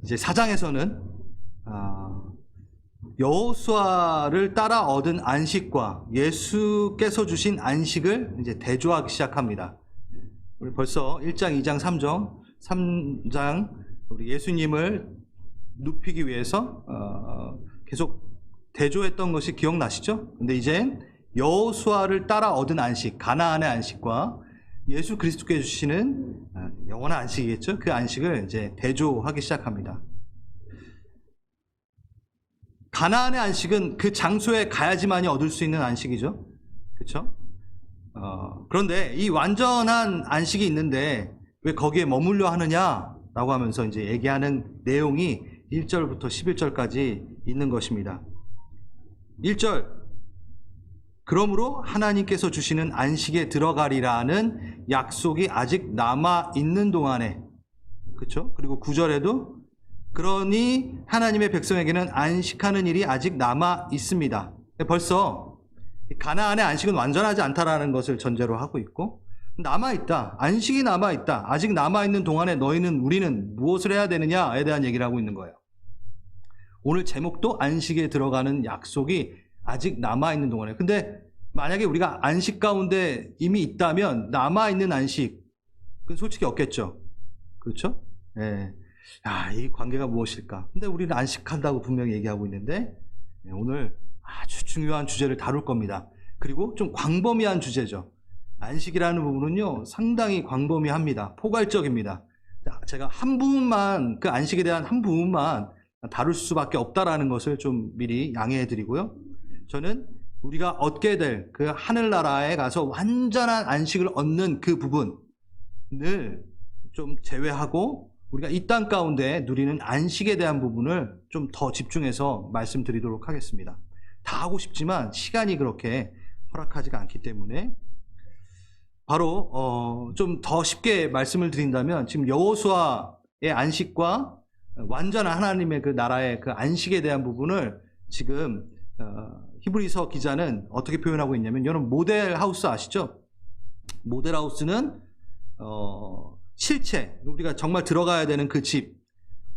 이제 4장에서는 여호수아를 따라 얻은 안식과 예수께서 주신 안식을 이제 대조하기 시작합니다. 우리 벌써 1장, 2장, 3장 우리 예수님을 눕히기 위해서 계속 대조했던 것이 기억나시죠? 근데 이제 여호수아를 따라 얻은 안식, 가나안의 안식과 예수 그리스도께 주시는 영원한 안식이겠죠? 그 안식을 이제 대조하기 시작합니다. 가나안의 안식은 그 장소에 가야지만이 얻을 수 있는 안식이죠. 그렇죠? 그런데 이 완전한 안식이 있는데 왜 거기에 머물려 하느냐라고 하면서 이제 얘기하는 내용이 1절부터 11절까지 있는 것입니다. 1절, 그러므로 하나님께서 주시는 안식에 들어가리라는 약속이 아직 남아 있는 동안에, 그렇죠? 그리고 9절에도 그러니 하나님의 백성에게는 안식하는 일이 아직 남아 있습니다. 벌써 가나안의 안식은 완전하지 않다라는 것을 전제로 하고 있고, 남아 있다, 안식이 남아 있다, 아직 남아 있는 동안에 우리는 무엇을 해야 되느냐에 대한 얘기를 하고 있는 거예요. 오늘 제목도 안식에 들어가는 약속이 아직 남아있는 동안에. 근데 만약에 우리가 안식 가운데 이미 있다면 남아있는 안식은 솔직히 없겠죠. 그렇죠? 예. 이 관계가 무엇일까? 근데 우리는 안식한다고 분명히 얘기하고 있는데 오늘 아주 중요한 주제를 다룰 겁니다. 그리고 좀 광범위한 주제죠. 안식이라는 부분은요, 상당히 광범위합니다. 포괄적입니다. 제가 한 부분만, 그 안식에 대한 한 부분만 다룰 수밖에 없다라는 것을 좀 미리 양해해 드리고요. 저는 우리가 얻게 될 그 하늘나라에 가서 완전한 안식을 얻는 그 부분을 좀 제외하고 우리가 이 땅 가운데 누리는 안식에 대한 부분을 좀 더 집중해서 말씀드리도록 하겠습니다. 다 하고 싶지만 시간이 그렇게 허락하지가 않기 때문에 바로 좀 더 쉽게 말씀을 드린다면 지금 여호수아의 안식과 완전한 하나님의 그 나라의 그 안식에 대한 부분을 지금 히브리서 기자는 어떻게 표현하고 있냐면, 여러분 모델하우스 아시죠? 모델하우스는 실체, 우리가 정말 들어가야 되는 그 집,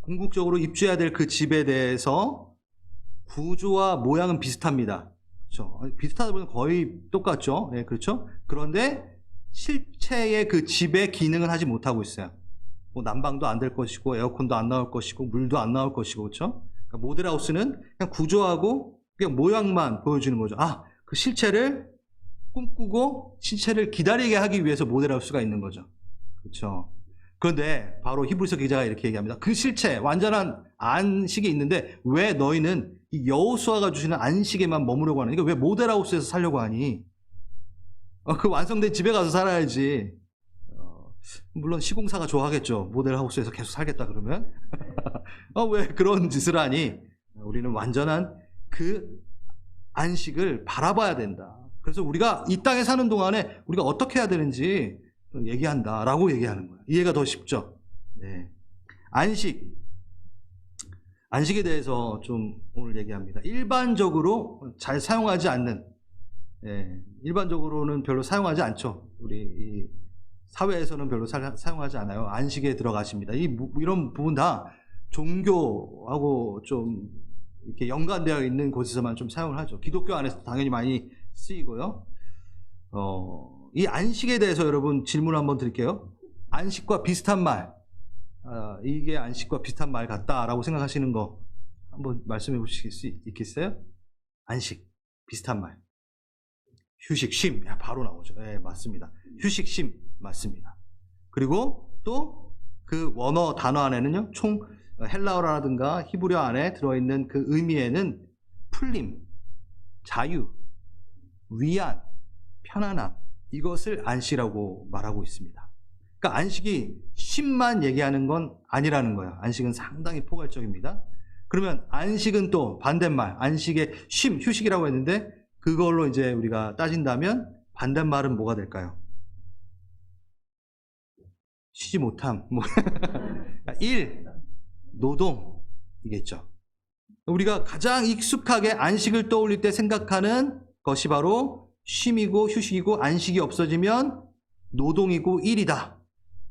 궁극적으로 입주해야 될 그 집에 대해서 구조와 모양은 비슷합니다. 그렇죠? 비슷하다 보면 거의 똑같죠. 네, 그렇죠? 그런데 실체의 그 집의 기능을 하지 못하고 있어요. 뭐 난방도 안 될 것이고 에어컨도 안 나올 것이고 물도 안 나올 것이고, 그렇죠? 그러니까 모델하우스는 그냥 구조하고 그냥 모양만 보여주는 거죠. 그 실체를 꿈꾸고 실체를 기다리게 하기 위해서 모델하우스가 있는 거죠. 그렇죠? 그런데 바로 히브리서 기자가 이렇게 얘기합니다. 그 실체, 완전한 안식이 있는데 왜 너희는 이 여호수아가 주시는 안식에만 머무려고 하니? 왜 모델하우스에서 살려고 하니? 그 완성된 집에 가서 살아야지. 물론 시공사가 좋아하겠죠. 모델하우스에서 계속 살겠다 그러면. 왜 그런 짓을 하니? 우리는 완전한 그 안식을 바라봐야 된다. 그래서 우리가 이 땅에 사는 동안에 우리가 어떻게 해야 되는지 얘기한다라고 얘기하는 거예요. 이해가 더 쉽죠? 네. 안식에 대해서 좀 오늘 얘기합니다. 일반적으로 잘 사용하지 않는, 일반적으로는 별로 사용하지 않죠. 우리 이 사회에서는 별로 사용하지 않아요. 안식에 들어가십니다. 이런 부분 다 종교하고 좀 이렇게 연관되어 있는 곳에서만 좀 사용을 하죠. 기독교 안에서 당연히 많이 쓰이고요. 이 안식에 대해서 여러분 질문 한번 드릴게요. 안식과 비슷한 말, 이게 안식과 비슷한 말 같다라고 생각하시는 거 한번 말씀해 보실 수 있겠어요? 안식, 비슷한 말. 휴식, 쉼. 바로 나오죠. 네, 맞습니다. 휴식, 쉼. 맞습니다. 그리고 또 그 원어 단어 안에는요, 총 헬라어라든가 히브리어 안에 들어있는 그 의미에는 풀림, 자유, 위안, 편안함, 이것을 안식이라고 말하고 있습니다. 그러니까 안식이 쉼만 얘기하는 건 아니라는 거예요. 안식은 상당히 포괄적입니다. 그러면 안식은 또 반대말, 안식의 쉼, 휴식이라고 했는데 그걸로 이제 우리가 따진다면 반대말은 뭐가 될까요? 쉬지 못함, 일, 노동이겠죠. 우리가 가장 익숙하게 안식을 떠올릴 때 생각하는 것이 바로 쉼이고 휴식이고, 안식이 없어지면 노동이고 일이다.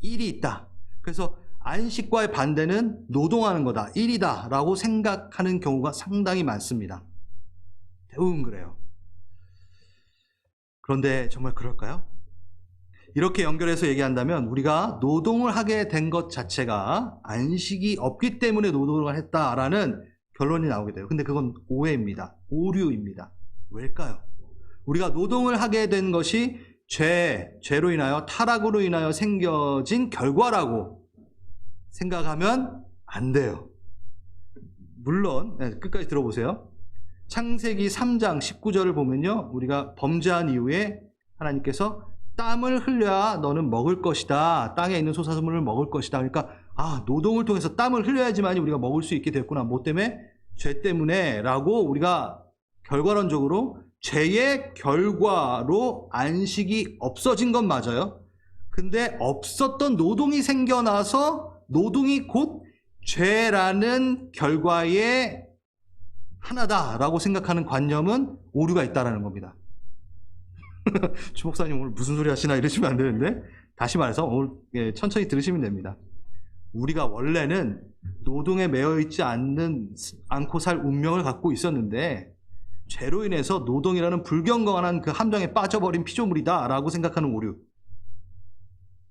일이 있다. 그래서 안식과의 반대는 노동하는 거다, 일이다 라고 생각하는 경우가 상당히 많습니다. 대부분 그래요. 그런데 정말 그럴까요? 이렇게 연결해서 얘기한다면 우리가 노동을 하게 된 것 자체가 안식이 없기 때문에 노동을 했다라는 결론이 나오게 돼요. 근데 그건 오해입니다. 오류입니다. 왜일까요? 우리가 노동을 하게 된 것이 죄로 인하여, 타락으로 인하여 생겨진 결과라고 생각하면 안 돼요. 물론 끝까지 들어보세요. 창세기 3장 19절을 보면요, 우리가 범죄한 이후에 하나님께서 땀을 흘려야 너는 먹을 것이다, 땅에 있는 소사스물을 먹을 것이다. 그러니까 노동을 통해서 땀을 흘려야지만 우리가 먹을 수 있게 됐구나. 뭐 때문에? 죄 때문에 라고 우리가 결과론적으로 죄의 결과로 안식이 없어진 건 맞아요. 근데 없었던 노동이 생겨나서 노동이 곧 죄라는 결과의 하나다라고 생각하는 관념은 오류가 있다라는 겁니다. 주 목사님 오늘 무슨 소리 하시나 이러시면 안 되는데, 다시 말해서 오늘 천천히 들으시면 됩니다. 우리가 원래는 노동에 매여 있지 않고 살 운명을 갖고 있었는데 죄로 인해서 노동이라는 불경건한 그 함정에 빠져버린 피조물이다라고 생각하는 오류.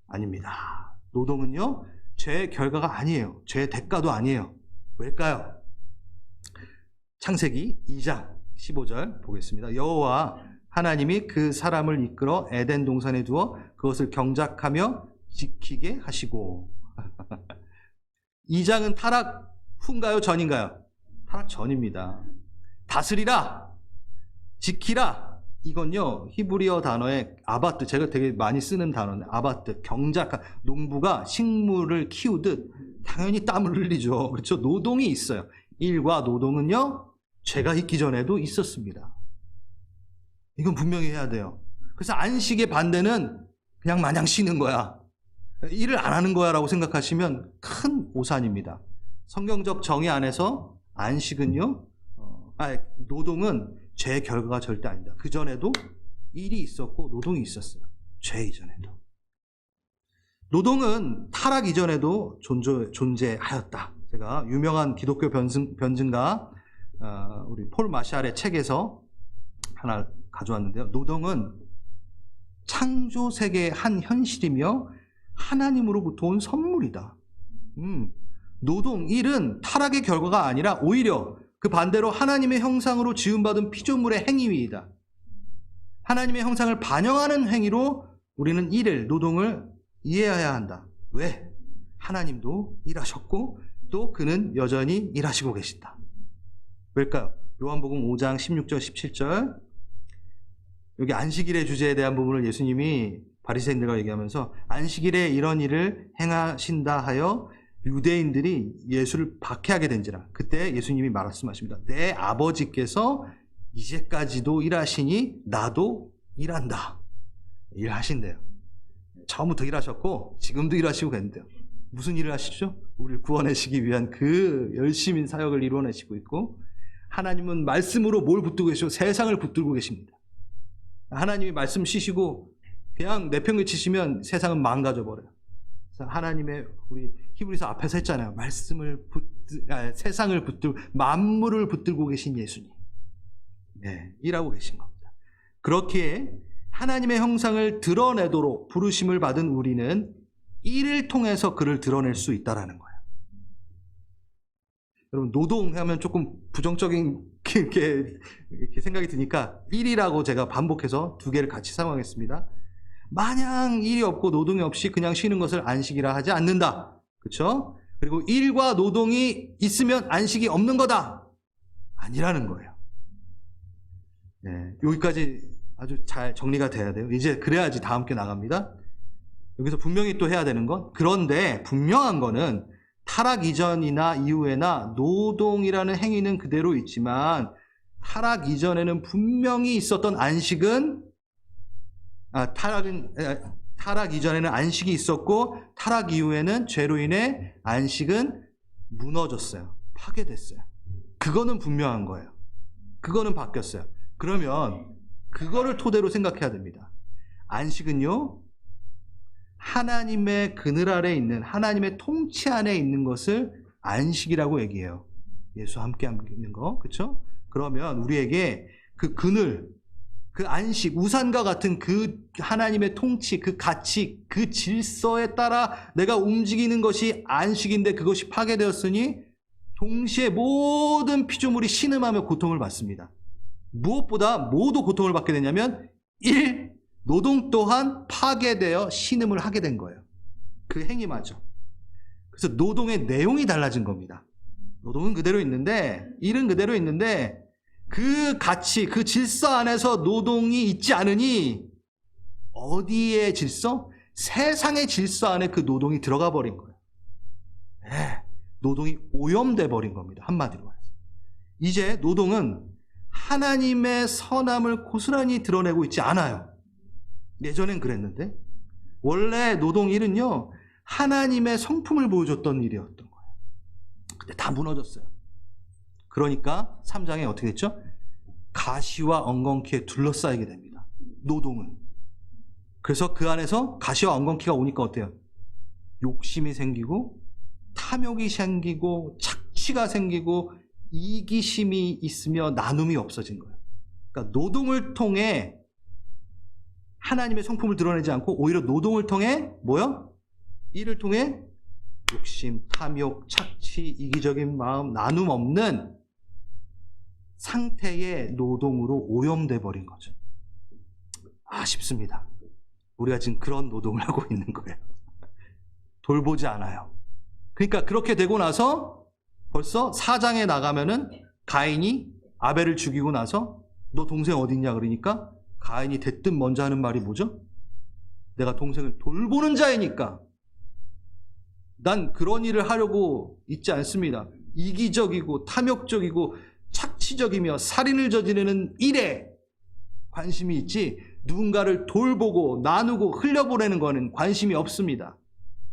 아닙니다. 노동은요, 죄의 결과가 아니에요. 죄의 대가도 아니에요. 왜일까요? 창세기 2장 15절 보겠습니다. 여호와 하나님이 그 사람을 이끌어 에덴 동산에 두어 그것을 경작하며 지키게 하시고. 2장은 타락 후인가요? 전인가요? 타락 전입니다. 다스리라, 지키라, 이건요 히브리어 단어의 아바트, 제가 되게 많이 쓰는 단어인데, 아바트, 경작한, 농부가 식물을 키우듯 당연히 땀을 흘리죠. 그렇죠? 노동이 있어요. 일과 노동은요 죄가 있기 전에도 있었습니다. 이건 분명히 해야 돼요. 그래서 안식의 반대는 그냥 마냥 쉬는 거야, 일을 안 하는 거야 라고 생각하시면 큰 오산입니다. 성경적 정의 안에서 안식은요, 노동은 죄의 결과가 절대 아닙니다. 그 전에도 일이 있었고 노동이 있었어요. 죄 이전에도. 노동은 타락 이전에도 존재하였다. 제가 유명한 기독교 변증가 우리 폴 마샬의 책에서 하나 가져왔는데요. 노동은 창조 세계의 한 현실이며 하나님으로부터 온 선물이다. 노동, 일은 타락의 결과가 아니라 오히려 그 반대로 하나님의 형상으로 지음받은 피조물의 행위이다. 하나님의 형상을 반영하는 행위로 우리는 일을, 노동을 이해해야 한다. 왜? 하나님도 일하셨고 또 그는 여전히 일하시고 계신다. 왜일까요? 요한복음 5장 16절 17절, 여기 안식일의 주제에 대한 부분을 예수님이 바리새인들과 얘기하면서 안식일에 이런 일을 행하신다 하여 유대인들이 예수를 박해하게 된지라. 그때 예수님이 말씀하십니다. 내 아버지께서 이제까지도 일하시니 나도 일한다. 일하신대요. 처음부터 일하셨고 지금도 일하시고 계신대요. 무슨 일을 하시죠? 우리를 구원하시기 위한 그 열심인 사역을 이루어내시고 있고, 하나님은 말씀으로 뭘 붙들고 계시고 세상을 붙들고 계십니다. 하나님이 말씀 쉬시고 그냥 내팽개치시면 세상은 망가져 버려요. 하나님의, 우리 히브리서 앞에서 했잖아요. 세상을 붙들고 만물을 붙들고 계신 예수님, 일하고 계신 겁니다. 그렇기에 하나님의 형상을 드러내도록 부르심을 받은 우리는 일을 통해서 그를 드러낼 수 있다라는 거예요. 여러분, 노동하면 조금 부정적인 이렇게 생각이 드니까 일이라고 제가 반복해서 두 개를 같이 사용하겠습니다. 마냥 일이 없고 노동이 없이 그냥 쉬는 것을 안식이라 하지 않는다. 그렇죠? 그리고 일과 노동이 있으면 안식이 없는 거다. 아니라는 거예요. 여기까지 아주 잘 정리가 돼야 돼요. 이제 그래야지 다음 게 나갑니다. 여기서 분명히 또 해야 되는 건, 그런데 분명한 거는 타락 이전이나 이후에나 노동이라는 행위는 그대로 있지만 타락 이전에는 분명히 있었던 안식은 타락 이전에는 안식이 있었고 타락 이후에는 죄로 인해 안식은 무너졌어요. 파괴됐어요. 그거는 분명한 거예요. 그거는 바뀌었어요. 그러면 그거를 토대로 생각해야 됩니다. 안식은요, 하나님의 그늘 아래 있는, 하나님의 통치 안에 있는 것을 안식이라고 얘기해요. 예수와 함께 있는 거, 그렇죠? 그러면 우리에게 그 그늘, 그 안식, 우산과 같은 그 하나님의 통치, 그 가치, 그 질서에 따라 내가 움직이는 것이 안식인데, 그것이 파괴되었으니 동시에 모든 피조물이 신음하며 고통을 받습니다. 무엇보다 모두 고통을 받게 되냐면 1. 노동 또한 파괴되어 신음을 하게 된 거예요. 그 행위마저. 그래서 노동의 내용이 달라진 겁니다. 노동은 그대로 있는데, 일은 그대로 있는데, 그 가치, 그 질서 안에서 노동이 있지 않으니 어디의 질서? 세상의 질서 안에 그 노동이 들어가 버린 거예요. 네, 노동이 오염돼 버린 겁니다. 한마디로 말해서. 이제 노동은 하나님의 선함을 고스란히 드러내고 있지 않아요. 예전엔 그랬는데, 원래 노동 일은요, 하나님의 성품을 보여줬던 일이었던 거예요. 근데 다 무너졌어요. 그러니까 3장에 어떻게 됐죠? 가시와 엉겅퀴에 둘러싸이게 됩니다. 노동은. 그래서 그 안에서 가시와 엉겅퀴가 오니까 어때요? 욕심이 생기고, 탐욕이 생기고, 착취가 생기고, 이기심이 있으며 나눔이 없어진 거예요. 그러니까 노동을 통해 하나님의 성품을 드러내지 않고 오히려 노동을 통해 뭐요? 이를 통해 욕심, 탐욕, 착취, 이기적인 마음, 나눔 없는 상태의 노동으로 오염돼 버린 거죠. 아쉽습니다. 우리가 지금 그런 노동을 하고 있는 거예요. 돌보지 않아요. 그러니까 그렇게 되고 나서 벌써 4장에 나가면은 가인이 아벨을 죽이고 나서 너 동생 어디 있냐 그러니까 가인이 대뜸 먼저 하는 말이 뭐죠? 내가 동생을 돌보는 자이니까 난 그런 일을 하려고 있지 않습니다. 이기적이고 탐욕적이고 착취적이며 살인을 저지르는 일에 관심이 있지 누군가를 돌보고 나누고 흘려보내는 거는 관심이 없습니다.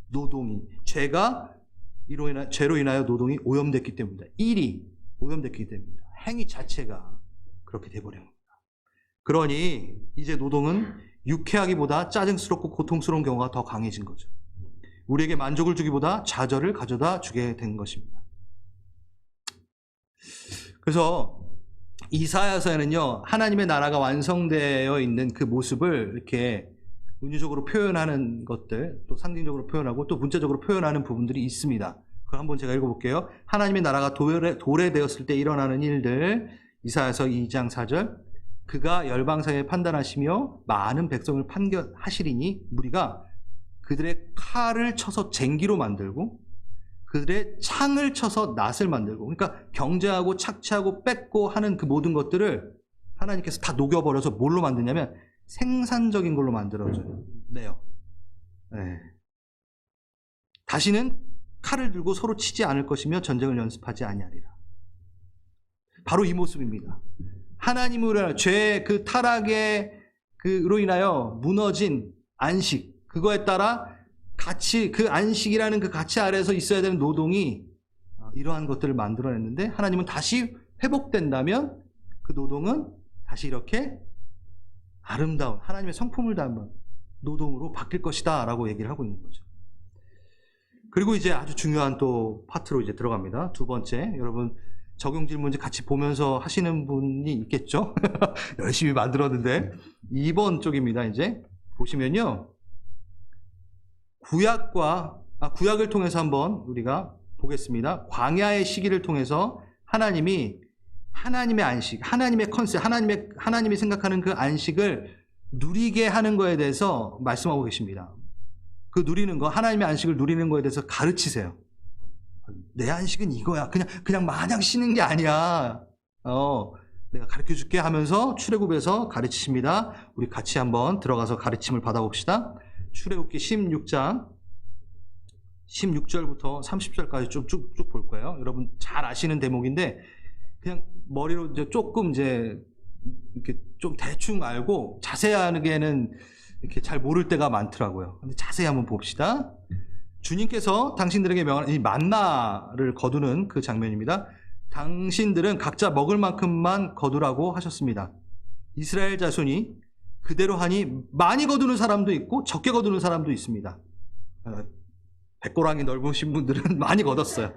노동이 죄로 인하여 노동이 오염됐기 때문이다. 일이 오염됐기 때문이다. 행위 자체가 그렇게 돼버린 겁니다. 그러니 이제 노동은 유쾌하기보다 짜증스럽고 고통스러운 경우가 더 강해진 거죠. 우리에게 만족을 주기보다 좌절을 가져다 주게 된 것입니다. 그래서 이사야서에는요, 하나님의 나라가 완성되어 있는 그 모습을 이렇게 은유적으로 표현하는 것들, 또 상징적으로 표현하고 또 문자적으로 표현하는 부분들이 있습니다. 그걸 한번 제가 읽어볼게요. 하나님의 나라가 도래되었을 때 일어나는 일들, 이사야서 2장 4절. 그가 열방사에 판단하시며 많은 백성을 판결하시리니 무리가 그들의 칼을 쳐서 쟁기로 만들고 그들의 창을 쳐서 낫을 만들고, 그러니까 경제하고 착취하고 뺏고 하는 그 모든 것들을 하나님께서 다 녹여버려서 뭘로 만드냐면 생산적인 걸로 만들어줘요. 네요. 네. 다시는 칼을 들고 서로 치지 않을 것이며 전쟁을 연습하지 아니하리라. 바로 이 모습입니다. 하나님으로 죄의 그 타락의 그로 인하여 무너진 안식, 그거에 따라 가치, 그 안식이라는 그 가치 아래에서 있어야 되는 노동이 이러한 것들을 만들어냈는데, 하나님은 다시 회복된다면 그 노동은 다시 이렇게 아름다운 하나님의 성품을 담은 노동으로 바뀔 것이다 라고 얘기를 하고 있는 거죠. 그리고 이제 아주 중요한 또 파트로 이제 들어갑니다. 두 번째, 여러분 적용 질문지 같이 보면서 하시는 분이 있겠죠? 열심히 만들었는데 2번 쪽입니다. 이제 보시면요, 구약을 통해서 한번 우리가 보겠습니다. 광야의 시기를 통해서 하나님의 안식, 하나님의 컨셉, 하나님이 생각하는 그 안식을 누리게 하는 거에 대해서 말씀하고 계십니다. 그 누리는 거, 하나님의 안식을 누리는 거에 대해서 가르치세요. 내 안식은 이거야. 그냥 마냥 쉬는 게 아니야. 내가 가르쳐 줄게 하면서 출애굽에서 가르치십니다. 우리 같이 한번 들어가서 가르침을 받아봅시다. 출애굽기 16장 16절부터 30절까지 좀 쭉 볼 거예요. 여러분 잘 아시는 대목인데 그냥 머리로 이제 조금 이제 이렇게 좀 대충 알고 자세하게는 이렇게 잘 모를 때가 많더라고요. 근데 자세히 한번 봅시다. 주님께서 당신들에게 명한 이 만나를 거두는 그 장면입니다. 당신들은 각자 먹을 만큼만 거두라고 하셨습니다. 이스라엘 자손이 그대로 하니 많이 거두는 사람도 있고 적게 거두는 사람도 있습니다. 배꼬랑이 넓으신 분들은 많이 거뒀어요.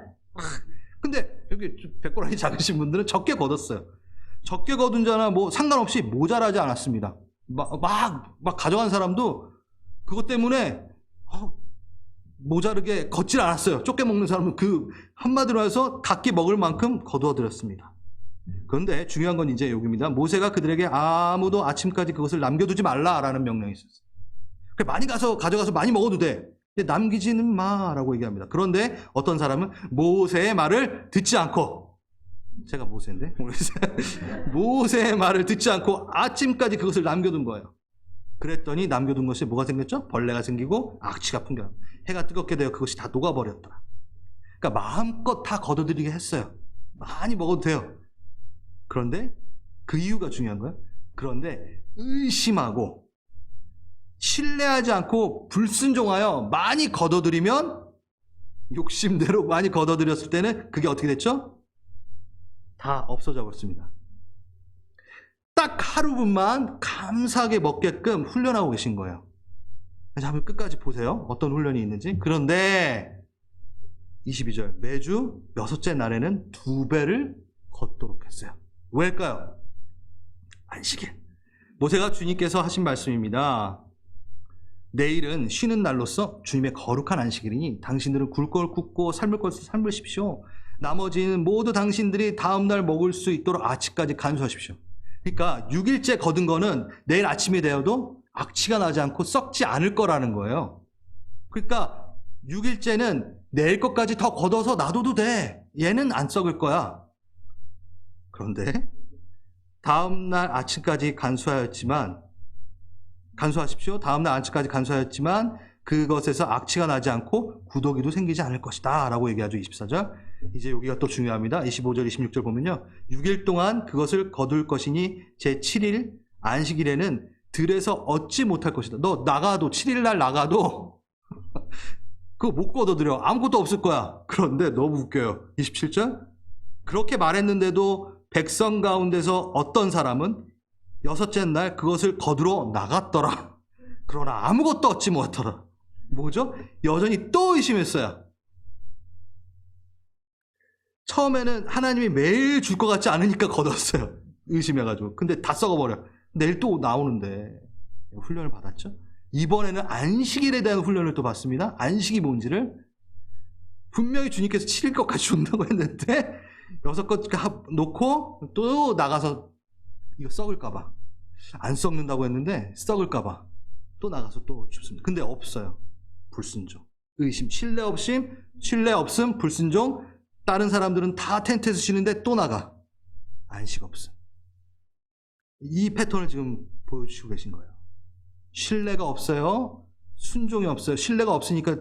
근데 여기 배꼬랑이 작으신 분들은 적게 거뒀어요. 적게 거둔 자나 뭐 상관없이 모자라지 않았습니다. 막 가져간 사람도 그것 때문에 모자르게 걷질 않았어요. 쫓겨 먹는 사람은 그 한마디로 해서 각기 먹을 만큼 거두어 들였습니다. 그런데 중요한 건 이제 여기입니다. 모세가 그들에게 아무도 아침까지 그것을 남겨두지 말라라는 명령이 있었어요. 많이 가져가서 많이 먹어도 돼. 근데 남기지는 마라고 얘기합니다. 그런데 어떤 사람은 모세의 말을 듣지 않고, 제가 모세인데 모세의 말을 듣지 않고 아침까지 그것을 남겨둔 거예요. 그랬더니 남겨둔 것이 뭐가 생겼죠? 벌레가 생기고 악취가 풍겨. 해가 뜨겁게 되어 그것이 다 녹아버렸더라. 그러니까 마음껏 다 걷어들이게 했어요. 많이 먹어도 돼요. 그런데 그 이유가 중요한 거예요. 그런데 의심하고 신뢰하지 않고 불순종하여 많이 걷어들이면, 욕심대로 많이 걷어들였을 때는 그게 어떻게 됐죠? 다 없어져 버렸습니다. 딱 하루분만 감사하게 먹게끔 훈련하고 계신 거예요. 그래서 한번 끝까지 보세요. 어떤 훈련이 있는지. 그런데 22절, 매주 여섯째 날에는 2배를 걷도록 했어요. 왜일까요? 안식일. 모세가 주님께서 하신 말씀입니다. 내일은 쉬는 날로서 주님의 거룩한 안식일이니 당신들은 굴 걸 굽고 삶을 것을 삶으십시오. 나머지는 모두 당신들이 다음날 먹을 수 있도록 아침까지 간수하십시오. 그러니까 6일째 거둔 거는 내일 아침이 되어도 악취가 나지 않고 썩지 않을 거라는 거예요. 그러니까 6일째는 내일 것까지 더 걷어서 놔둬도 돼. 얘는 안 썩을 거야. 그런데 다음날 아침까지 간수하십시오. 다음날 아침까지 간수하였지만 그것에서 악취가 나지 않고 구더기도 생기지 않을 것이다 라고 얘기하죠. 24절. 이제 여기가 또 중요합니다. 25절 26절 보면요, 6일 동안 그것을 거둘 것이니 제7일 안식일에는 들에서 얻지 못할 것이다. 너 나가도 7일날 나가도 그거 못 거둬들여. 아무것도 없을 거야. 그런데 너무 웃겨요. 27절. 그렇게 말했는데도 백성 가운데서 어떤 사람은 여섯째 날 그것을 거두러 나갔더라. 그러나 아무것도 얻지 못하더라. 뭐죠? 여전히 또 의심했어요. 처음에는 하나님이 매일 줄 것 같지 않으니까 거뒀어요. 의심해가지고. 근데 다 썩어버려. 내일 또 나오는데. 훈련을 받았죠. 이번에는 안식일에 대한 훈련을 또 받습니다. 안식이 뭔지를. 분명히 주님께서 7일 것까지 준다고 했는데 6것 놓고 또 나가서 이거 썩을까봐. 안 썩는다고 했는데 썩을까봐 또 나가서 또 줍습니다. 근데 없어요. 불순종, 의심, 신뢰 없음, 불순종. 다른 사람들은 다 텐트에서 쉬는데 또 나가. 안식 없음. 이 패턴을 지금 보여주시고 계신 거예요. 신뢰가 없어요. 순종이 없어요. 신뢰가 없으니까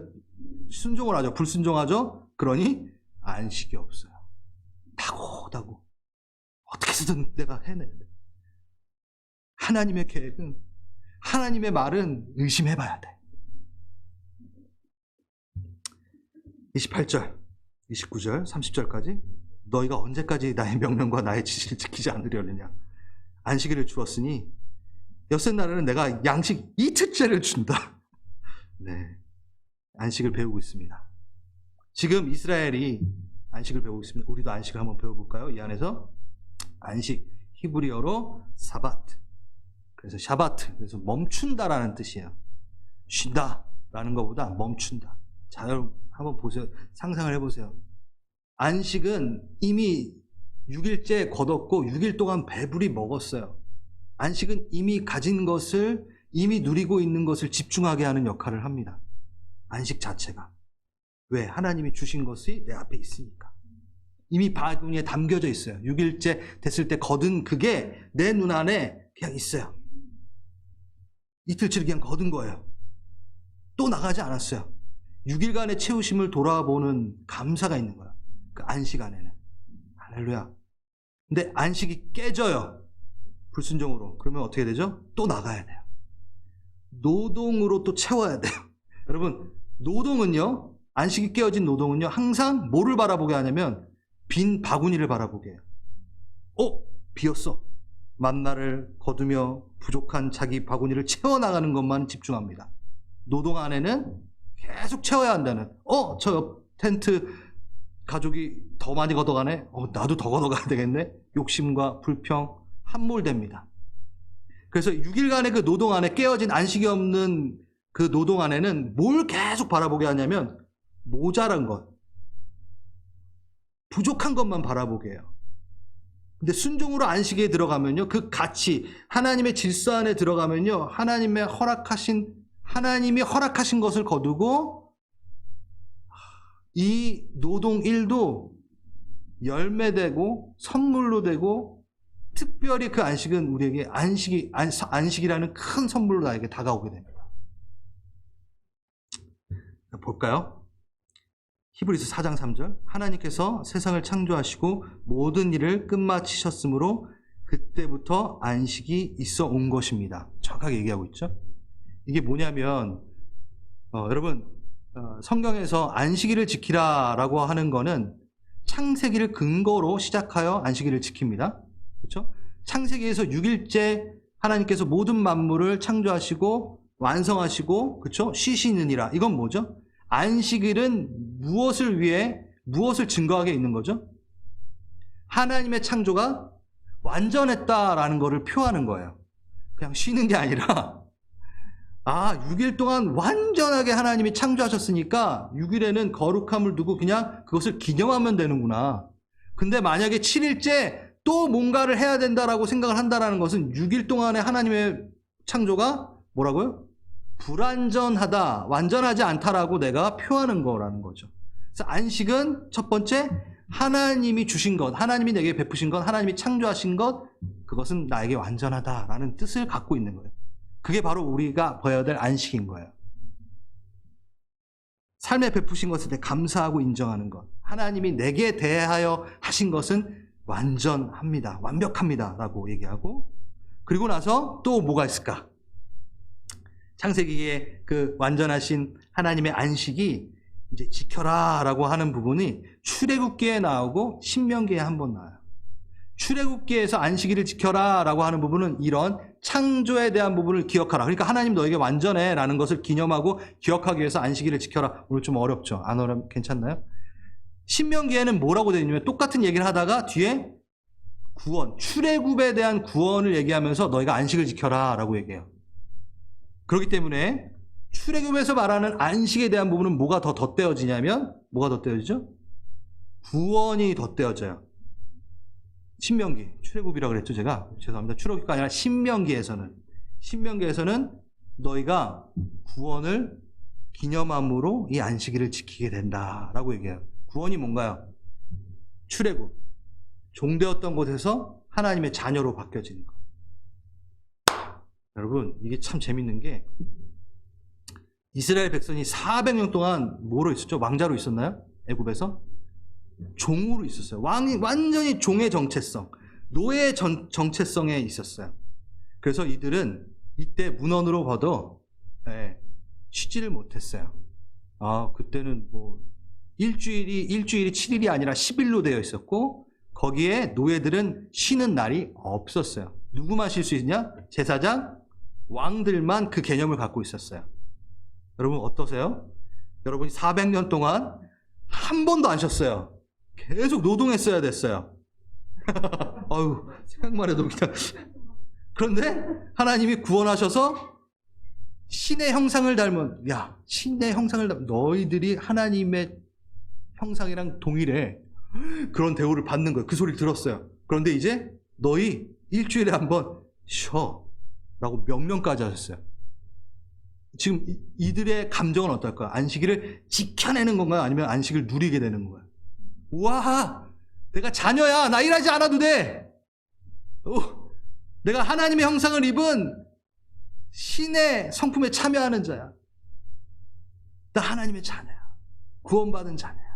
순종을 하죠. 불순종하죠. 그러니 안식이 없어요. 다고 어떻게 해서든 내가 해내. 하나님의 계획은, 하나님의 말은 의심해봐야 돼. 28절, 29절, 30절까지 너희가 언제까지 나의 명령과 나의 지시를 지키지 않으려느냐. 안식일을 주었으니 여섯 날에는 내가 양식 이틀째를 준다. 네, 안식을 배우고 있습니다. 지금 이스라엘이 안식을 배우고 있습니다. 우리도 안식을 한번 배워볼까요? 이 안에서 안식, 히브리어로 사바트. 그래서 샤바트, 그래서 멈춘다라는 뜻이에요. 쉰다라는 것보다 멈춘다. 자, 여러분 한번 보세요. 상상을 해보세요. 안식은 이미 6일째 거뒀고 6일 동안 배불리 먹었어요. 안식은 이미 가진 것을, 이미 누리고 있는 것을 집중하게 하는 역할을 합니다. 안식 자체가. 왜? 하나님이 주신 것이 내 앞에 있으니까. 이미 바구니에 담겨져 있어요. 6일째 됐을 때 거둔 그게 내 눈 안에 그냥 있어요. 이틀치를 그냥 거둔 거예요. 또 나가지 않았어요. 6일간의 채우심을 돌아보는 감사가 있는 거야. 그 안식 안에는. 할렐루야. 근데 안식이 깨져요. 불순종으로. 그러면 어떻게 되죠? 또 나가야 돼요. 노동으로 또 채워야 돼요. 여러분, 노동은요, 안식이 깨어진 노동은요, 항상 뭐를 바라보게 하냐면 빈 바구니를 바라보게 해요. 비었어. 만나를 거두며 부족한 자기 바구니를 채워나가는 것만 집중합니다. 노동 안에는 계속 채워야 한다는, 저 옆 텐트 가족이 더 많이 걷어가네? 나도 더 걷어가야 되겠네? 욕심과 불평, 함몰됩니다. 그래서 6일간의 그 노동 안에 깨어진 안식이 없는 그 노동 안에는 뭘 계속 바라보게 하냐면 모자란 것, 부족한 것만 바라보게 해요. 근데 순종으로 안식에 들어가면요, 그 가치, 하나님의 질서 안에 들어가면요, 하나님이 허락하신 것을 거두고 이 노동 일도 열매되고 선물로 되고, 특별히 그 안식은 우리에게 안식이라는 큰 선물로 나에게 다가오게 됩니다. 볼까요? 히브리서 4장 3절. 하나님께서 세상을 창조하시고 모든 일을 끝마치셨으므로 그때부터 안식이 있어 온 것입니다. 정확하게 얘기하고 있죠. 이게 뭐냐면 여러분, 성경에서 안식일을 지키라라고 하는 거는 창세기를 근거로 시작하여 안식일을 지킵니다. 그렇죠? 창세기에서 6일째 하나님께서 모든 만물을 창조하시고 완성하시고, 그렇죠? 쉬시느니라. 이건 뭐죠? 안식일은 무엇을 위해, 무엇을 증거하게 있는 거죠? 하나님의 창조가 완전했다라는 것을 표하는 거예요. 그냥 쉬는 게 아니라 6일 동안 완전하게 하나님이 창조하셨으니까 6일에는 거룩함을 두고 그냥 그것을 기념하면 되는구나. 근데 만약에 7일째 또 뭔가를 해야 된다라고 생각을 한다라는 것은 6일 동안의 하나님의 창조가 뭐라고요? 불완전하다, 완전하지 않다라고 내가 표하는 거라는 거죠. 그래서 안식은 첫 번째, 하나님이 주신 것, 하나님이 내게 베푸신 것, 하나님이 창조하신 것, 그것은 나에게 완전하다라는 뜻을 갖고 있는 거예요. 그게 바로 우리가 봐야 될 안식인 거예요. 삶에 베푸신 것에 대해 감사하고 인정하는 것, 하나님이 내게 대하여 하신 것은 완전합니다, 완벽합니다 라고 얘기하고, 그리고 나서 또 뭐가 있을까? 창세기에 그 완전하신 하나님의 안식이 이제 지켜라 라고 하는 부분이 출애굽기에 나오고 신명기에 한 번 나와요. 출애굽기에서 안식일을 지켜라 라고 하는 부분은 이런 창조에 대한 부분을 기억하라. 그러니까 하나님 너에게 완전해 라는 것을 기념하고 기억하기 위해서 안식일을 지켜라. 오늘 좀 어렵죠? 안 어렵, 괜찮나요? 신명기에는 뭐라고 되어 있냐면 똑같은 얘기를 하다가 뒤에 구원, 출애굽에 대한 구원을 얘기하면서 너희가 안식을 지켜라 라고 얘기해요. 그렇기 때문에 출애굽에서 말하는 안식에 대한 부분은 뭐가 더 덧대어지냐면, 뭐가 덧대어지죠? 구원이 덧대어져요. 신명기, 출애굽이라고 그랬죠 제가? 죄송합니다. 출애굽기가 아니라 신명기에서는 너희가 구원을 기념함으로 이 안식일을 지키게 된다라고 얘기해요. 구원이 뭔가요? 출애굽, 종되었던 곳에서 하나님의 자녀로 바뀌어지는 것. 여러분, 이게 참 재밌는 게 이스라엘 백성이 400년 동안 뭐로 있었죠? 왕자로 있었나요? 애굽에서? 종으로 있었어요. 왕이 완전히 종의 정체성, 노예의 정체성에 있었어요. 그래서 이들은 이때 문헌으로 봐도 쉬지를 못했어요. 그때는 뭐 일주일이 7일이 아니라 10일로 되어 있었고, 거기에 노예들은 쉬는 날이 없었어요. 누구만 쉴 수 있냐? 제사장, 왕들만 그 개념을 갖고 있었어요. 여러분 어떠세요? 여러분이 400년 동안 한 번도 안 쉬었어요. 계속 노동했어야 됐어요. 생각만 해도 그냥. 그런데 하나님이 구원하셔서 신의 형상을 닮은, 신의 형상을 닮은 너희들이 하나님의 형상이랑 동일해. 그런 대우를 받는 거예요. 그 소리를 들었어요. 그런데 이제 너희 일주일에 한 번 쉬어 라고 명령까지 하셨어요. 지금 이들의 감정은 어떨까요? 안식일을 지켜내는 건가요? 아니면 안식을 누리게 되는 건가요? 우와, 내가 자녀야. 나 일하지 않아도 돼. 내가 하나님의 형상을 입은 신의 성품에 참여하는 자야. 나 하나님의 자녀야. 구원받은 자녀야.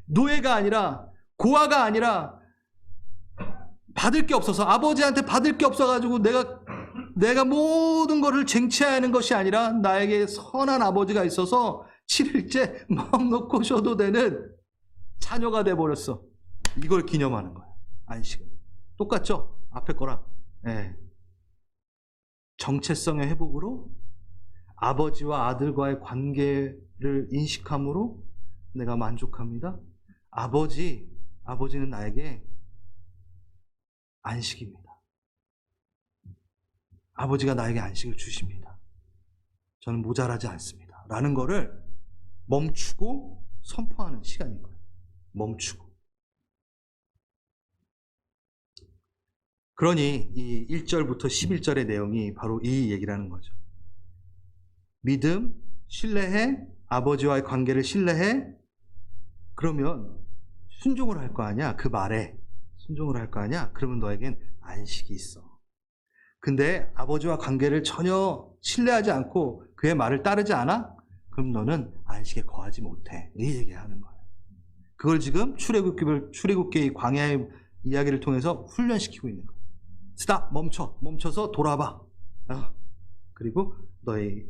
노예가 아니라, 고아가 아니라, 받을 게 없어서, 아버지한테 받을 게 없어가지고 내가 모든 것을 쟁취하는 것이 아니라 나에게 선한 아버지가 있어서 7일째 마음 놓고 쉬어도 되는 자녀가 돼버렸어. 이걸 기념하는 거야. 안식은. 똑같죠? 앞에 거랑. 예, 정체성의 회복으로 아버지와 아들과의 관계를 인식함으로 내가 만족합니다. 아버지는 나에게 안식입니다. 아버지가 나에게 안식을 주십니다. 저는 모자라지 않습니다. 라는 거를 멈추고 선포하는 시간인 거예요. 멈추고. 그러니 이 1절부터 11절의 내용이 바로 이 얘기라는 거죠. 믿음, 신뢰해, 아버지와의 관계를 신뢰해, 그러면 순종을 할 거 아니야. 그 말에 순종을 할 거 아니야. 그러면 너에겐 안식이 있어. 근데 아버지와 관계를 전혀 신뢰하지 않고 그의 말을 따르지 않아? 그럼 너는 안식에 거하지 못해. 이 얘기하는 거예요. 그걸 지금 출애굽기의 광야의 이야기를 통해서 훈련시키고 있는 거예요. 스탑, 멈춰서 돌아봐. 그리고 너의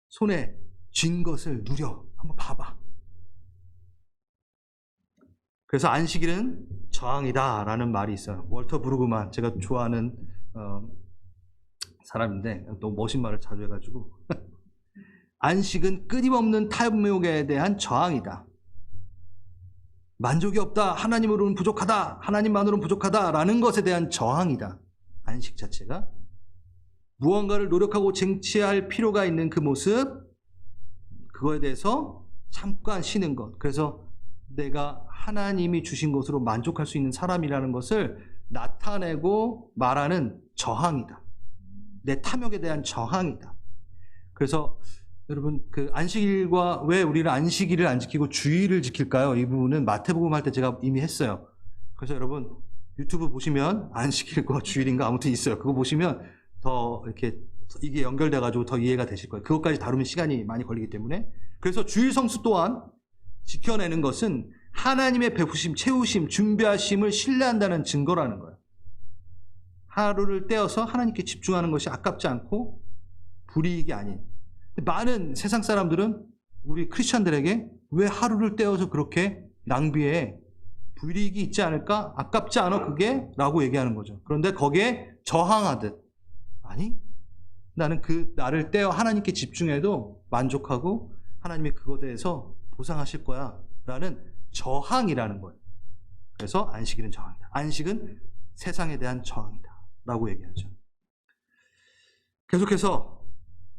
손에 쥔 것을 누려. 한번 봐봐. 그래서 안식일은 저항이다라는 말이 있어요. 월터 브루그만, 제가 좋아하는 사람인데 너무 멋진 말을 자주 해가지고 안식은 끊임없는 탐욕에 대한 저항이다. 만족이 없다. 하나님으로는 부족하다. 하나님만으로는 부족하다라는 것에 대한 저항이다. 안식 자체가 무언가를 노력하고 쟁취할 필요가 있는 그 모습, 그거에 대해서 잠깐 쉬는 것. 그래서 내가 하나님이 주신 것으로 만족할 수 있는 사람이라는 것을 나타내고 말하는 저항이다. 내 탐욕에 대한 저항이다. 그래서 여러분, 그 안식일과 왜 우리는 안식일을 안 지키고 주일을 지킬까요? 이 부분은 마태복음 할 때 제가 이미 했어요. 그래서 여러분 유튜브 보시면 안식일과 주일인가 아무튼 있어요. 그거 보시면 더 이렇게 이게 연결돼 가지고 더 이해가 되실 거예요. 그것까지 다루면 시간이 많이 걸리기 때문에. 그래서 주일 성수 또한 지켜내는 것은 하나님의 베푸심, 채우심, 준비하심을 신뢰한다는 증거라는 거예요. 하루를 떼어서 하나님께 집중하는 것이 아깝지 않고 불이익이 아닌. 많은 세상 사람들은 우리 크리스찬들에게 왜 하루를 떼어서 그렇게 낭비해? 불이익이 있지 않을까? 아깝지 않아 그게? 라고 얘기하는 거죠. 그런데 거기에 저항하듯, 아니, 나는 그 나를 떼어 하나님께 집중해도 만족하고 하나님이 그것에 대해서 보상하실 거야 라는 저항이라는 거예요. 그래서 안식일은 저항이다. 안식은 세상에 대한 저항이다 라고 얘기하죠. 계속해서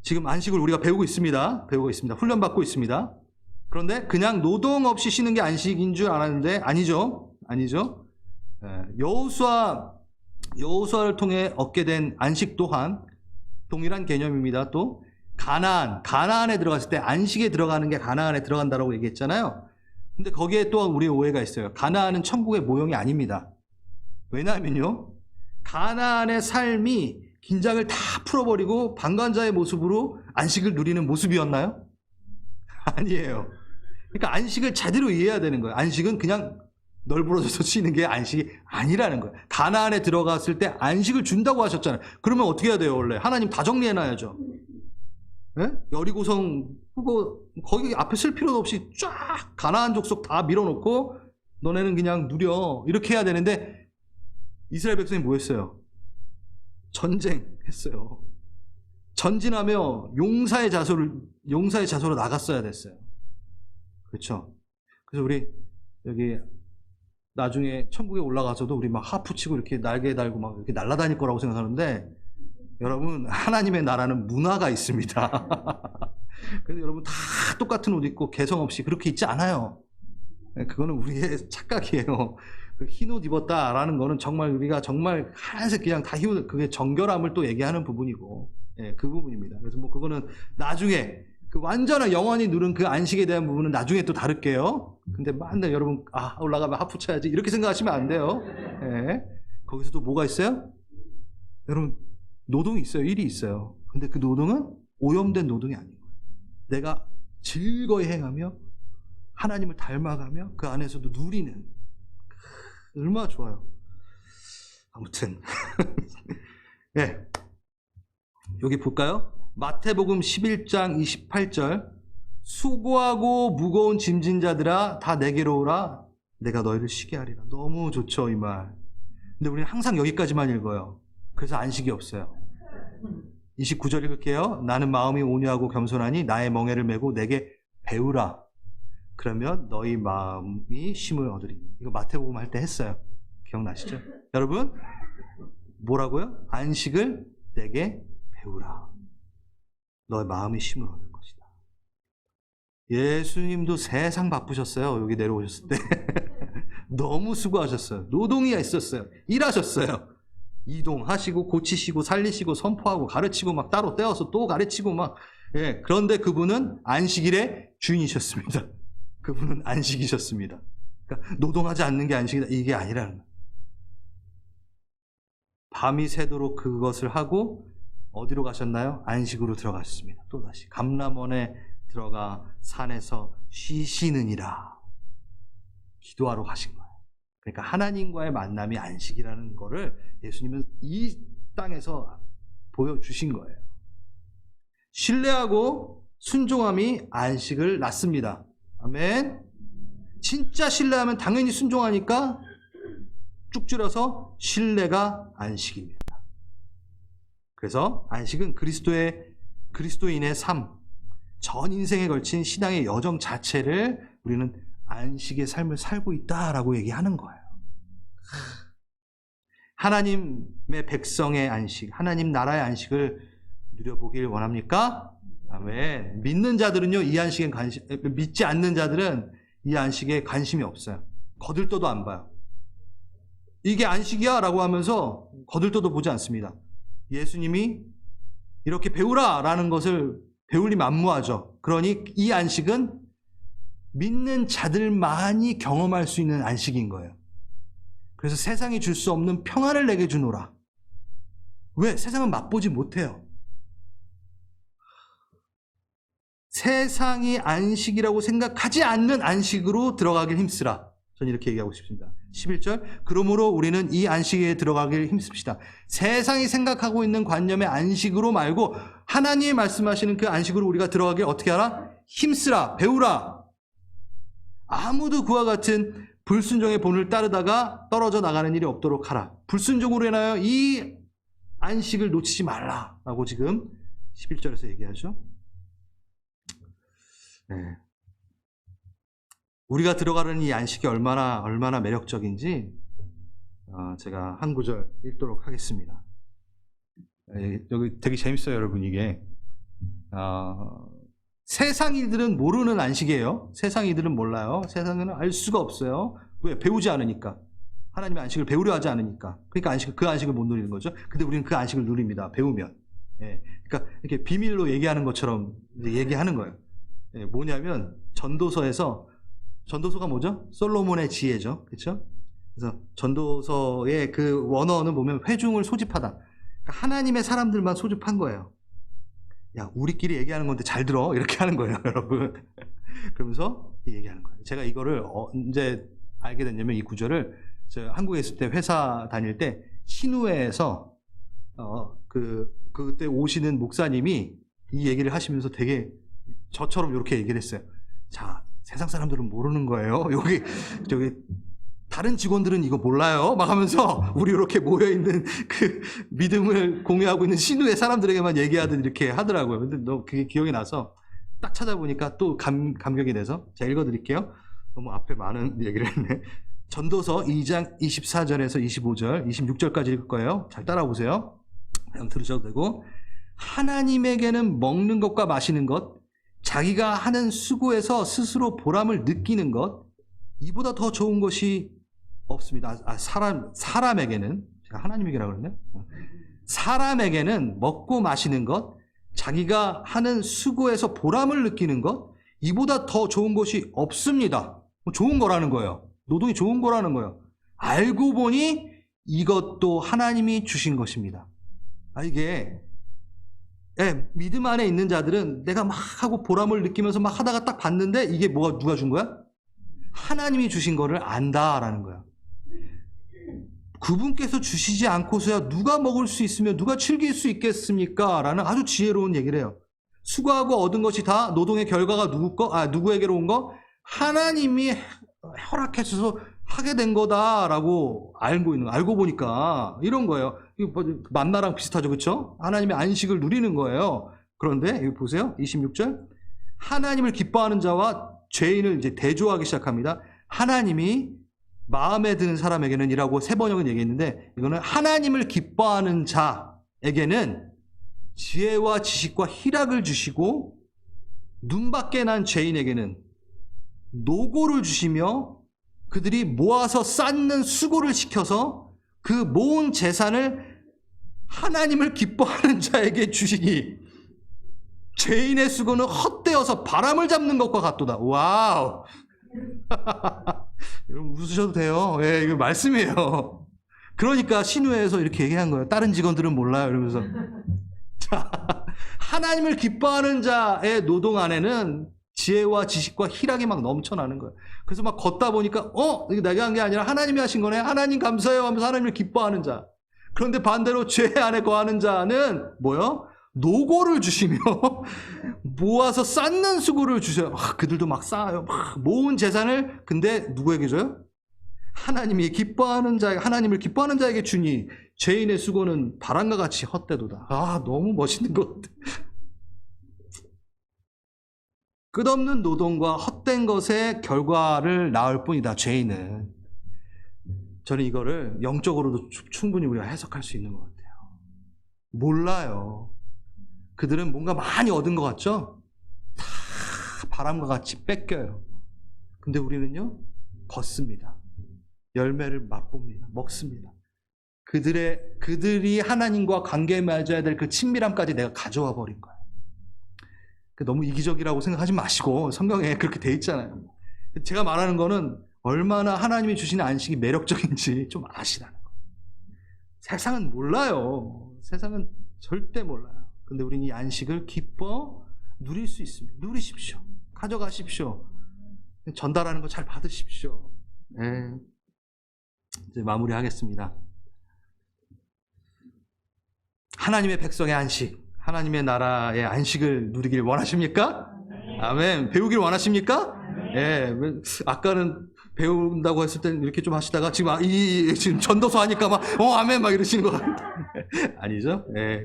지금 안식을 우리가 배우고 있습니다. 훈련받고 있습니다. 그런데 그냥 노동 없이 쉬는 게 안식인 줄 알았는데 아니죠. 여호수아를 통해 얻게 된 안식 또한 동일한 개념입니다. 또 가나안에 들어갔을 때 안식에 들어가는 게 가나안에 들어간다라고 얘기했잖아요. 근데 거기에 또 우리의 오해가 있어요. 가나안은 천국의 모형이 아닙니다. 왜냐하면요, 가나안의 삶이 긴장을 다 풀어버리고 방관자의 모습으로 안식을 누리는 모습이었나요? 아니에요. 그러니까 안식을 제대로 이해해야 되는 거예요. 안식은 그냥 널브러져서 쉬는 게 안식이 아니라는 거예요. 가나안에 들어갔을 때 안식을 준다고 하셨잖아요. 그러면 어떻게 해야 돼요? 원래 하나님 다 정리해놔야죠. 네? 여리고성 그거 거기 앞에 쓸 필요도 없이 쫙 가나안 족속 다 밀어놓고 너네는 그냥 누려 이렇게 해야 되는데 이스라엘 백성이 뭐 했어요? 전쟁했어요. 전진하며 용사의 자소로 나갔어야 됐어요. 그렇죠? 그래서 우리 여기 나중에 천국에 올라가서도 우리 막 하프 치고 이렇게 날개 달고 막 이렇게 날아다닐 거라고 생각하는데 여러분, 하나님의 나라는 문화가 있습니다. 그래서 여러분 다 똑같은 옷 입고 개성 없이 그렇게 있지 않아요. 그거는 우리의 착각이에요. 흰 옷 입었다라는 거는 정말 우리가 정말 하얀색 그냥 다 흰 옷, 그게 정결함을 또 얘기하는 부분이고, 그 부분입니다. 그래서 뭐 그거는 나중에 그 완전한 영원히 누른 그 안식에 대한 부분은 나중에 또 다룰게요. 근데 만날 여러분 올라가면 하프 쳐야지 이렇게 생각하시면 안 돼요. 거기서도 뭐가 있어요? 여러분 노동이 있어요. 일이 있어요. 근데 그 노동은 오염된 노동이 아닌 거예요. 내가 즐거이 행하며 하나님을 닮아가며 그 안에서도 누리는 얼마나 좋아요. 아무튼 여기 볼까요? 마태복음 11장 28절 수고하고 무거운 짐진 자들아 다 내게로 오라 내가 너희를 쉬게 하리라. 너무 좋죠 이 말. 근데 우리는 항상 여기까지만 읽어요. 그래서 안식이 없어요. 29절 읽을게요. 나는 마음이 온유하고 겸손하니 나의 멍에를 메고 내게 배우라. 그러면 너희 마음이 쉼을 얻으리니. 이거 마태복음 할 때 했어요. 기억나시죠? 여러분, 뭐라고요? 안식을 내게 배우라. 너의 마음이 쉼을 얻을 것이다. 예수님도 세상 바쁘셨어요. 여기 내려오셨을 때. 너무 수고하셨어요. 노동이 있었어요. 일하셨어요. 이동하시고 고치시고 살리시고 선포하고 가르치고 막 따로 떼어서 또 가르치고 막. 예, 그런데 그분은 안식일의 주인이셨습니다. 그분은 안식이셨습니다. 그러니까 노동하지 않는 게 안식이다. 이게 아니라는 거예요. 밤이 새도록 그것을 하고 어디로 가셨나요? 안식으로 들어가셨습니다. 또다시 감람원에 들어가 산에서 쉬시느니라. 기도하러 가신 거예요. 그러니까 하나님과의 만남이 안식이라는 거를 예수님은 이 땅에서 보여주신 거예요. 신뢰하고 순종함이 안식을 낳습니다. 아멘. 진짜 신뢰하면 당연히 순종하니까 쭉 줄여서 신뢰가 안식입니다. 그래서 안식은 그리스도인의 삶, 전 인생에 걸친 신앙의 여정 자체를 우리는 안식의 삶을 살고 있다라고 얘기하는 거예요. 하나님의 백성의 안식, 하나님 나라의 안식을 누려보길 원합니까? 아멘. 믿는 자들은요, 이 안식에 믿지 않는 자들은 이 안식에 관심이 없어요. 거들떠도 안 봐요. 이게 안식이야 라고 하면서 거들떠도 보지 않습니다. 예수님이 이렇게 배우라 라는 것을 배울리 만무하죠. 그러니 이 안식은 믿는 자들만이 경험할 수 있는 안식인 거예요. 그래서 세상이 줄 수 없는 평안을 내게 주노라. 왜? 세상은 맛보지 못해요. 세상이 안식이라고 생각하지 않는 안식으로 들어가길 힘쓰라. 저는 이렇게 얘기하고 싶습니다. 11절, 그러므로 우리는 이 안식에 들어가길 힘씁시다. 세상이 생각하고 있는 관념의 안식으로 말고 하나님이 말씀하시는 그 안식으로 우리가 들어가길 어떻게 하라? 힘쓰라, 배우라. 아무도 그와 같은 불순종의 본을 따르다가 떨어져 나가는 일이 없도록 하라. 불순종으로 인하여 이 안식을 놓치지 말라라고 지금 11절에서 얘기하죠. 네. 우리가 들어가는 이 안식이 얼마나 매력적인지 제가 한 구절 읽도록 하겠습니다. 여기 되게 재밌어요, 여러분. 이게 세상 이들은 모르는 안식이에요. 세상 이들은 몰라요. 세상에는 알 수가 없어요. 왜? 배우지 않으니까. 하나님의 안식을 배우려 하지 않으니까. 그러니까 그 안식을 못 누리는 거죠. 근데 우리는 그 안식을 누립니다. 배우면. 예. 그러니까 이렇게 비밀로 얘기하는 것처럼 이제 얘기하는 거예요. 예, 뭐냐면 전도서가 뭐죠? 솔로몬의 지혜죠. 그렇죠? 그래서 전도서의 그 원어는 보면 회중을 소집하다. 그러니까 하나님의 사람들만 소집한 거예요. 야, 우리끼리 얘기하는 건데 잘 들어. 이렇게 하는 거예요, 여러분. 그러면서 얘기하는 거예요. 제가 이거를 언제 알게 됐냐면 이 구절을 저 한국에 있을 때 회사 다닐 때 신우회에서 그때 오시는 목사님이 이 얘기를 하시면서 되게 저처럼 이렇게 얘기를 했어요. 자, 세상 사람들은 모르는 거예요. 저기 다른 직원들은 이거 몰라요. 막 하면서 우리 이렇게 모여있는 그 믿음을 공유하고 있는 신우의 사람들에게만 얘기하듯 이렇게 하더라고요. 근데 그게 기억이 나서 딱 찾아보니까 또 감격이 돼서 제가 읽어드릴게요. 너무 앞에 많은 얘기를 했네. 전도서 2장 24절에서 25절, 26절까지 읽을 거예요. 잘 따라오세요. 그냥 들으셔도 되고. 하나님에게는 먹는 것과 마시는 것, 자기가 하는 수고에서 스스로 보람을 느끼는 것, 이보다 더 좋은 것이 없습니다. 사람에게는, 제가 하나님에게라고 그랬네. 사람에게는 먹고 마시는 것, 자기가 하는 수고에서 보람을 느끼는 것, 이보다 더 좋은 것이 없습니다. 좋은 거라는 거예요. 노동이 좋은 거라는 거예요. 알고 보니 이것도 하나님이 주신 것입니다. 이게 믿음 안에 있는 자들은 내가 막 하고 보람을 느끼면서 막 하다가 딱 봤는데 이게 누가 준 거야? 하나님이 주신 거를 안다라는 거야. 그분께서 주시지 않고서야 누가 먹을 수 있으며 누가 즐길 수 있겠습니까? 라는 아주 지혜로운 얘기를 해요. 수고하고 얻은 것이 다 노동의 결과가 누구에게로 온 거? 하나님이 허락해 주셔서 하게 된 거다라고 알고 보니까 이런 거예요. 이거 뭐 만나랑 비슷하죠, 그렇죠? 하나님의 안식을 누리는 거예요. 그런데 여기 보세요, 26절. 하나님을 기뻐하는 자와 죄인을 이제 대조하기 시작합니다. 하나님이 마음에 드는 사람에게는 이라고 세 번역은 얘기했는데, 이거는 하나님을 기뻐하는 자에게는 지혜와 지식과 희락을 주시고, 눈밖에 난 죄인에게는 노고를 주시며, 그들이 모아서 쌓는 수고를 시켜서 그 모은 재산을 하나님을 기뻐하는 자에게 주시니 죄인의 수고는 헛되어서 바람을 잡는 것과 같도다. 와우. 여러분 웃으셔도 돼요. 예, 이거 말씀이에요. 그러니까 신우회에서 이렇게 얘기한 거예요. 다른 직원들은 몰라요. 이러면서. 자, 하나님을 기뻐하는 자의 노동 안에는 지혜와 지식과 희락이 막 넘쳐나는 거예요. 그래서 막 걷다 보니까 이게 내가 한 게 아니라 하나님이 하신 거네. 하나님 감사해요 하면서 하나님을 기뻐하는 자. 그런데 반대로 죄 안에 거하는 자는 뭐요? 노고를 주시며 모아서 쌓는 수고를 주셔요. 그들도 막 쌓아요. 막 모은 재산을 근데 누구에게 줘요? 하나님을 기뻐하는 자에게 주니 죄인의 수고는 바람과 같이 헛되도다. 너무 멋있는 것 같아. 끝없는 노동과 헛된 것의 결과를 낳을 뿐이다, 죄인은. 저는 이거를 영적으로도 충분히 우리가 해석할 수 있는 것 같아요. 몰라요. 그들은 뭔가 많이 얻은 것 같죠? 다 바람과 같이 뺏겨요. 근데 우리는요, 걷습니다. 열매를 맛봅니다. 먹습니다. 그들이 하나님과 관계 맺어야 될 그 친밀함까지 내가 가져와 버린 거예요. 너무 이기적이라고 생각하지 마시고 성경에 그렇게 돼 있잖아요. 제가 말하는 거는 얼마나 하나님이 주시는 안식이 매력적인지 좀 아시라는 거예요. 세상은 몰라요. 세상은 절대 몰라요. 근데 우리는 이 안식을 기뻐 누릴 수 있습니다. 누리십시오. 가져가십시오. 전달하는 거 잘 받으십시오. 네. 이제 마무리하겠습니다. 하나님의 백성의 안식, 하나님의 나라의 안식을 누리길 원하십니까? 아멘. 배우길 원하십니까? 예. 아까는 배운다고 했을 때는 이렇게 좀 하시다가 지금 지금 전도서 하니까 막 아멘 막 이러시는 것 같아요. 아니죠? 예.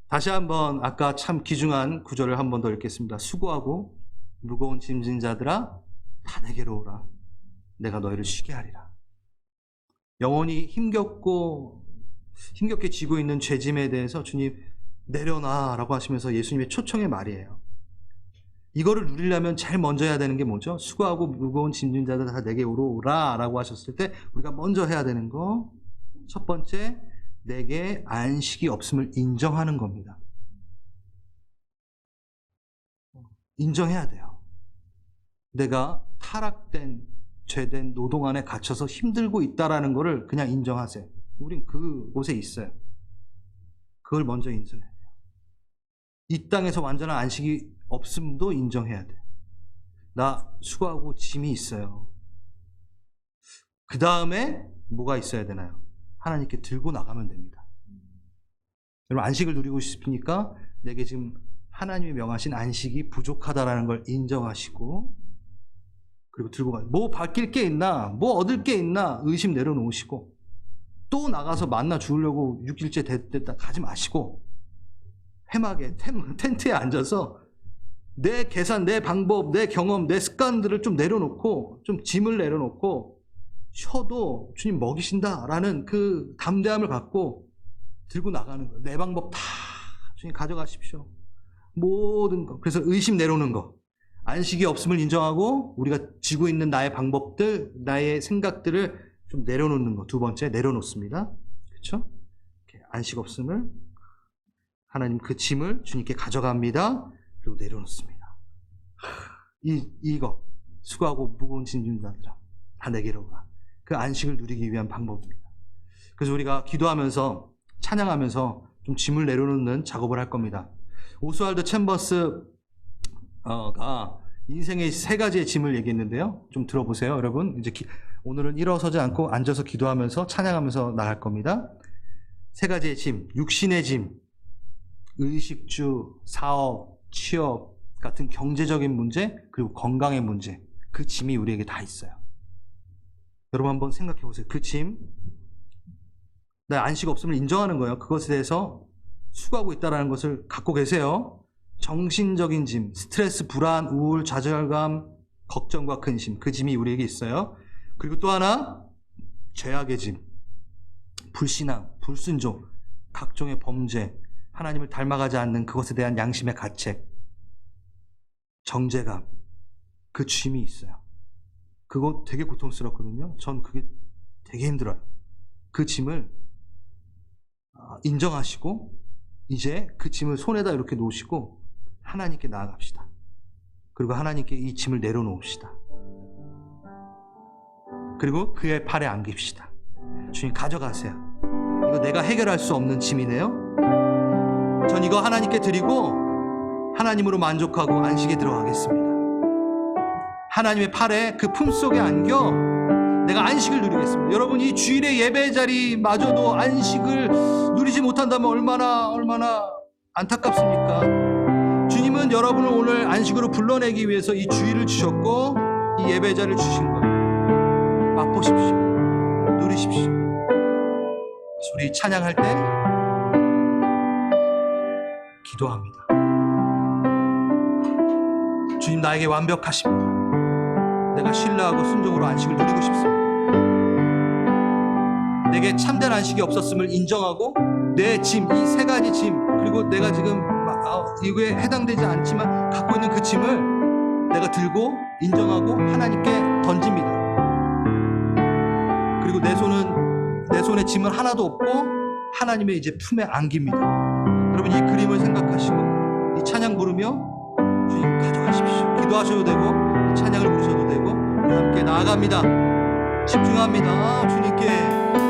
다시 한번 아까 참 귀중한 구절을 한 번 더 읽겠습니다. 수고하고 무거운 짐진 자들아 다 내게로 오라. 내가 너희를 쉬게 하리라. 영원히 힘겹게 지고 있는 죄짐에 대해서 주님 내려놔라고 하시면서 예수님의 초청의 말이에요. 이거를 누리려면 제일 먼저 해야 되는 게 뭐죠? 수고하고 무거운 짐진 자들 다 내게 오라 라고 하셨을 때 우리가 먼저 해야 되는 거, 첫 번째, 내게 안식이 없음을 인정하는 겁니다. 인정해야 돼요. 내가 타락된, 죄된 노동 안에 갇혀서 힘들고 있다라는 거를 그냥 인정하세요. 우린 그곳에 있어요. 그걸 먼저 인정해야 돼요. 이 땅에서 완전한 안식이 없음도 인정해야 돼요. 나 수고하고 짐이 있어요. 그 다음에 뭐가 있어야 되나요? 하나님께 들고 나가면 됩니다. 여러분 안식을 누리고 싶으니까 내게 지금 하나님이 명하신 안식이 부족하다라는 걸 인정하시고, 그리고 들고 가요. 뭐 바뀔 게 있나, 뭐 얻을 게 있나 의심 내려놓으시고, 또 나가서 만나 죽으려고 6일째 됐다 가지 마시고, 해막에 텐트에 앉아서 내 계산, 내 방법, 내 경험, 내 습관들을 좀 내려놓고, 좀 짐을 내려놓고 쉬어도 주님 먹이신다라는 그 담대함을 갖고 들고 나가는 거예요. 내 방법 다 주님 가져가십시오. 모든 거. 그래서 의심 내려오는 거. 안식이 없음을 인정하고 우리가 지고 있는 나의 방법들, 나의 생각들을 좀 내려놓는 거. 두 번째, 내려놓습니다. 그렇죠? 안식 없음을, 하나님 그 짐을 주님께 가져갑니다. 그리고 내려놓습니다. 이거 수고하고 무거운 짐진 자들아 다 내게로 오라. 그 안식을 누리기 위한 방법입니다. 그래서 우리가 기도하면서 찬양하면서 좀 짐을 내려놓는 작업을 할 겁니다. 오스왈드 챔버스가 인생의 세 가지의 짐을 얘기했는데요. 좀 들어보세요, 여러분. 이제 오늘은 일어서지 않고 앉아서 기도하면서 찬양하면서 나갈 겁니다. 세 가지의 짐, 육신의 짐, 의식주, 사업, 취업 같은 경제적인 문제, 그리고 건강의 문제, 그 짐이 우리에게 다 있어요. 여러분 한번 생각해 보세요. 그 짐, 내 안식 없음을 인정하는 거예요. 그것에 대해서 수고하고 있다는 것을 갖고 계세요. 정신적인 짐, 스트레스, 불안, 우울, 좌절감, 걱정과 근심, 그 짐이 우리에게 있어요. 그리고 또 하나, 죄악의 짐, 불신앙, 불순종, 각종의 범죄, 하나님을 닮아가지 않는 그것에 대한 양심의 가책, 정죄감, 그 짐이 있어요. 그거 되게 고통스럽거든요. 전 그게 되게 힘들어요. 그 짐을 인정하시고 이제 그 짐을 손에다 이렇게 놓으시고 하나님께 나아갑시다. 그리고 하나님께 이 짐을 내려놓읍시다. 그리고 그의 팔에 안깁시다. 주님, 가져가세요. 이거 내가 해결할 수 없는 짐이네요. 전 이거 하나님께 드리고 하나님으로 만족하고 안식에 들어가겠습니다. 하나님의 팔에 그 품속에 안겨 내가 안식을 누리겠습니다. 여러분, 이 주일의 예배 자리마저도 안식을 누리지 못한다면 얼마나 안타깝습니까? 주님은 여러분을 오늘 안식으로 불러내기 위해서 이 주일을 주셨고 이 예배 자리를 주신 거예요. 맛보십시오. 누리십시오. 우리 찬양할 때 기도합니다. 주님, 나에게 완벽하십니다. 내가 신뢰하고 순종으로 안식을 누리고 싶습니다. 내게 참된 안식이 없었음을 인정하고 내 짐, 이 세 가지 짐, 그리고 내가 지금 이거에 해당되지 않지만 갖고 있는 그 짐을 내가 들고 인정하고 하나님께 던집니다. 그리고 내 손에 짐은 하나도 없고 하나님의 이제 품에 안깁니다. 여러분, 이 그림을 생각하시고 이 찬양 부르며 주님 가져가십시오. 기도하셔도 되고 찬양을 부르셔도 되고 우리 함께 나아갑니다. 집중합니다. 주님께